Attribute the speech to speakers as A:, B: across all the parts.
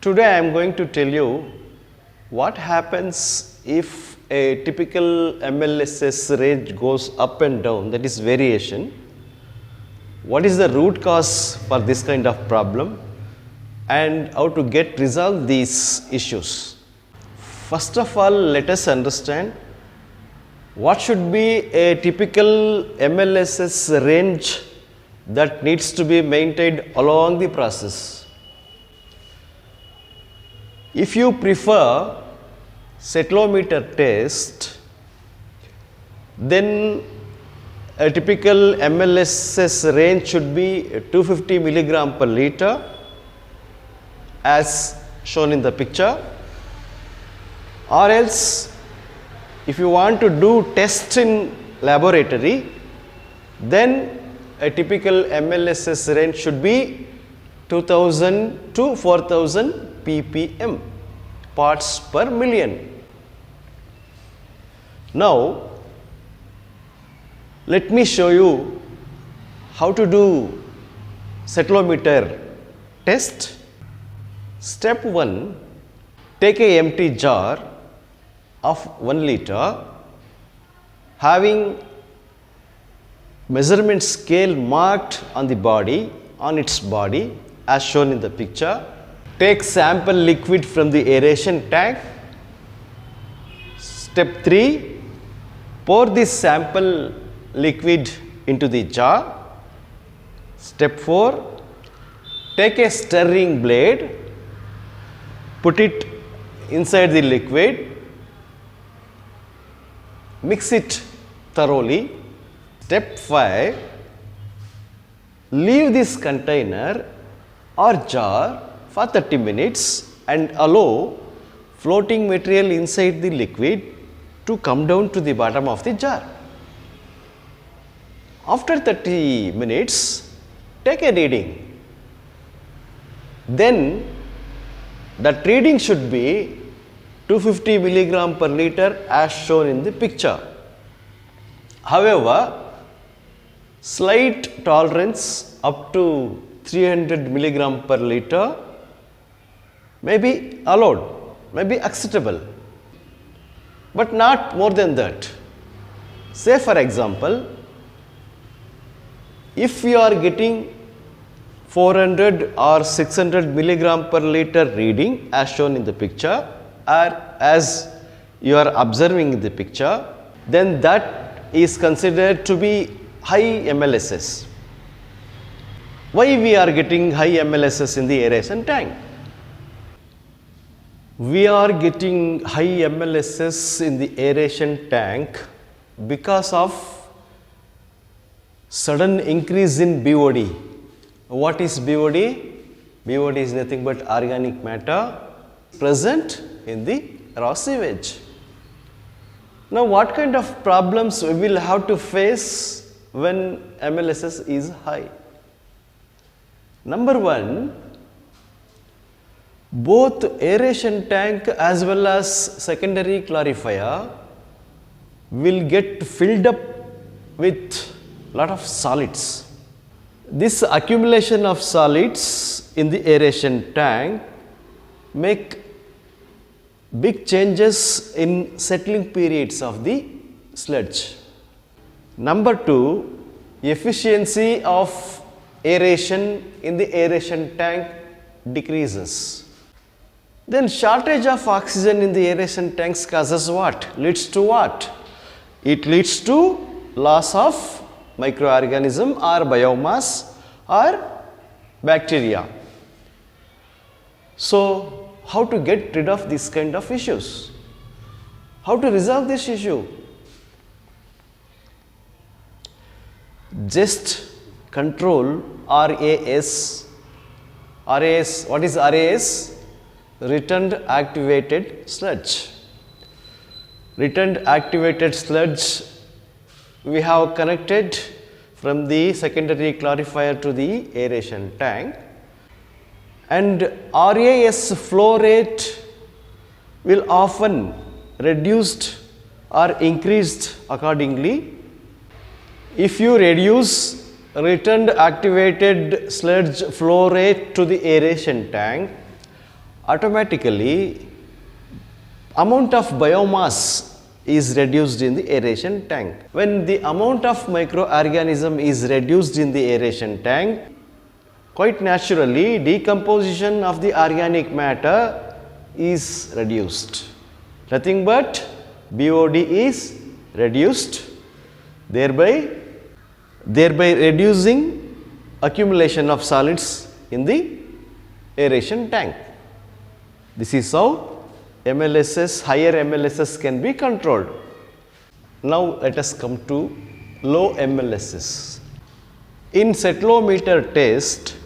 A: Today I am going to tell you what happens if a typical MLSS range goes up and down, that is variation. What is the root cause for this kind of problem and how to resolve these issues. First of all, let us understand what should be a typical MLSS range that needs to be maintained along the process. If you prefer satellometer test, then a typical MLSS range should be 250 milligram per liter as shown in the picture, or else if you want to do test in laboratory, then a typical MLSS range should be 2000 to 4000 ppm, parts per million. Now let me show you how to do satellometer test. Step 1, take a empty jar of 1 liter having measurement scale marked on its body as shown in the picture. Take sample liquid from the aeration tank. Step 3, pour this sample liquid into the jar. Step 4, take a stirring blade, put it inside the liquid, mix it thoroughly. Step 5, leave this container or jar for 30 minutes and allow floating material inside the liquid to come down to the bottom of the jar. After 30 minutes, take a reading. Then that reading should be 250 milligram per liter as shown in the picture. However, slight tolerance up to 300 milligram per liter may be allowed, may be acceptable, but not more than that. Say for example, if you are getting 400 or 600 milligram per liter reading as shown in the picture, or as you are observing in the picture, then that is considered to be high MLSS. Why we are getting high MLSS in the aeration tank? We are getting high MLSS in the aeration tank because of sudden increase in BOD. What is BOD? BOD is nothing but organic matter present in the raw sewage. Now what kind of problems we will have to face when MLSS is high? Number 1, both aeration tank as well as secondary clarifier will get filled up with lot of solids. This accumulation of solids in the aeration tank make big changes in settling periods of the sludge. Number 2, efficiency of aeration in the aeration tank decreases. Then shortage of oxygen in the aeration tanks causes what? Leads to what? It leads to loss of microorganism or biomass or bacteria. So how to get rid of this kind of issues? How to resolve this issue? Just control RAS. RAS, what is RAS? Returned activated sludge. Returned activated sludge we have connected from the secondary clarifier to the aeration tank, and RAS flow rate will often reduced or increased accordingly. If you reduce returned activated sludge flow rate to the aeration tank, automatically amount of biomass is reduced in the aeration tank. When the amount of microorganism is reduced in the aeration tank, quite naturally decomposition of the organic matter is reduced. Nothing but BOD is reduced, thereby reducing accumulation of solids in the aeration tank. This is how MLSS, higher MLSS can be controlled. Now let us come to low MLSS. In settleometer test,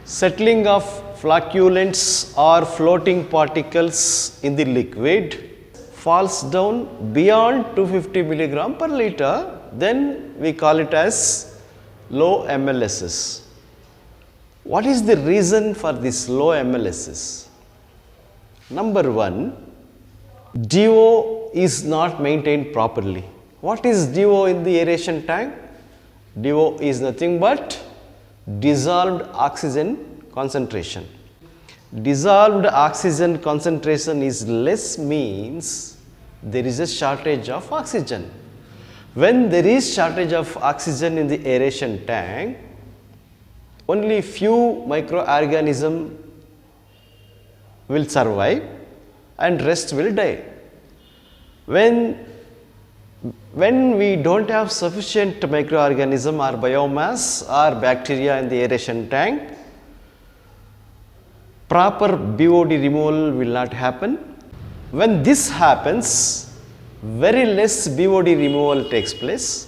A: settling of flocculants or floating particles in the liquid falls down beyond 250 milligram per liter, then we call it as low MLSS. What is the reason for this low MLSS? Number one, DO is not maintained properly. What is DO in the aeration tank? DO is nothing but dissolved oxygen concentration. Dissolved oxygen concentration is less means there is a shortage of oxygen. When there is shortage of oxygen in the aeration tank, only few microorganisms will survive and rest will die. When we don't have sufficient microorganism or biomass or bacteria in the aeration tank, proper BOD removal will not happen. When this happens, very less BOD removal takes place,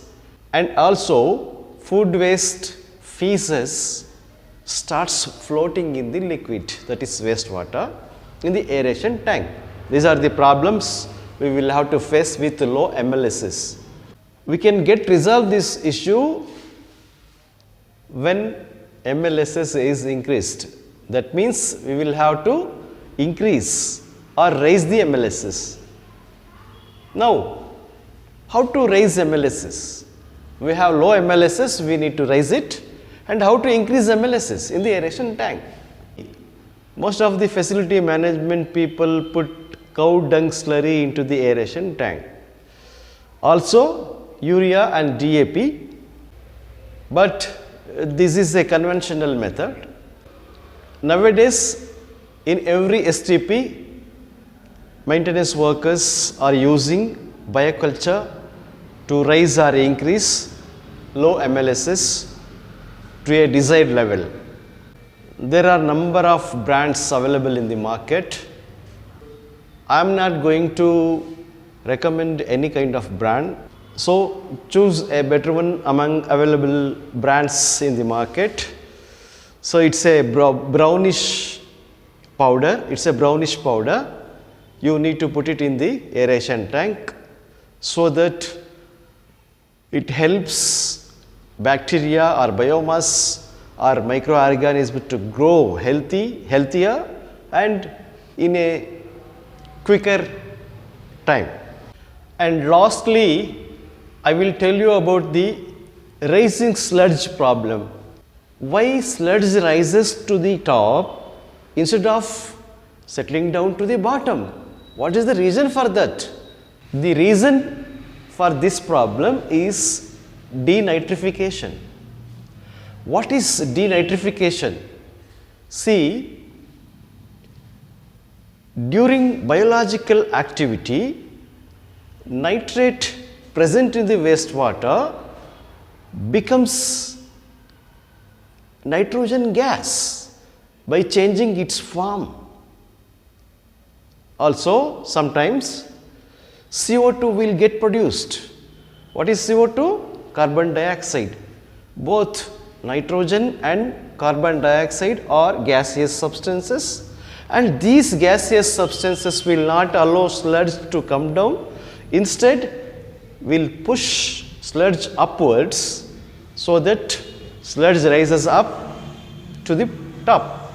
A: and also food waste, feces starts floating in the liquid, that is wastewater, in the aeration tank. These are the problems we will have to face with low MLSS. We can resolve this issue when MLSS is increased. That means we will have to increase or raise the MLSS. Now, how to raise MLSS? We have low MLSS, we need to raise it, and how to increase MLSS in the aeration tank? Most of the facility management people put cow dung slurry into the aeration tank. Also urea and DAP, but this is a conventional method. Nowadays, in every STP, maintenance workers are using bioculture to raise or increase low MLSS to a desired level. There are number of brands available in the market. I am not going to recommend any kind of brand. So choose a better one among available brands in the market. So it's a brownish powder. It's a brownish powder. You need to put it in the aeration tank so that it helps bacteria or biomass or microorganisms to grow healthier and in a quicker time. And lastly, I will tell you about the rising sludge problem. Why sludge rises to the top instead of settling down to the bottom? What is the reason for that? The reason for this problem is denitrification. What is denitrification? See, during biological activity, nitrate present in the wastewater becomes nitrogen gas by changing its form. Also, sometimes CO2 will get produced. What is CO2? Carbon dioxide. Both nitrogen and carbon dioxide are gaseous substances, and these gaseous substances will not allow sludge to come down. Instead, will push sludge upwards so that sludge rises up to the top.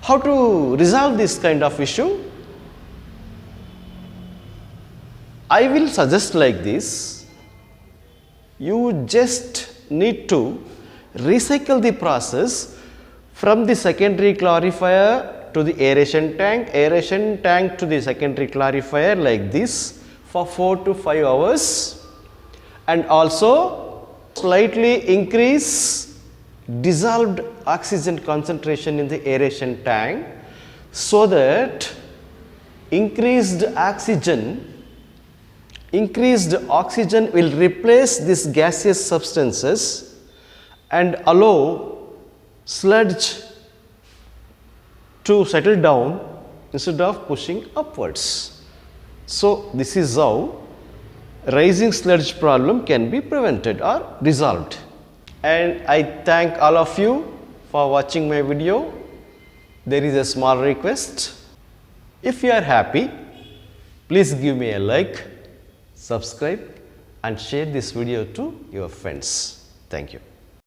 A: How to resolve this kind of issue? I will suggest like this: you just need to recycle the process From the secondary clarifier to the aeration tank to the secondary clarifier like this for 4 to 5 hours, and also slightly increase dissolved oxygen concentration in the aeration tank, so that increased oxygen will replace these gaseous substances and allow sludge to settle down instead of pushing upwards. So, this is how rising sludge problem can be prevented or resolved. And I thank all of you for watching my video. There is a small request. If you are happy, please give me a like, subscribe and share this video to your friends. Thank you.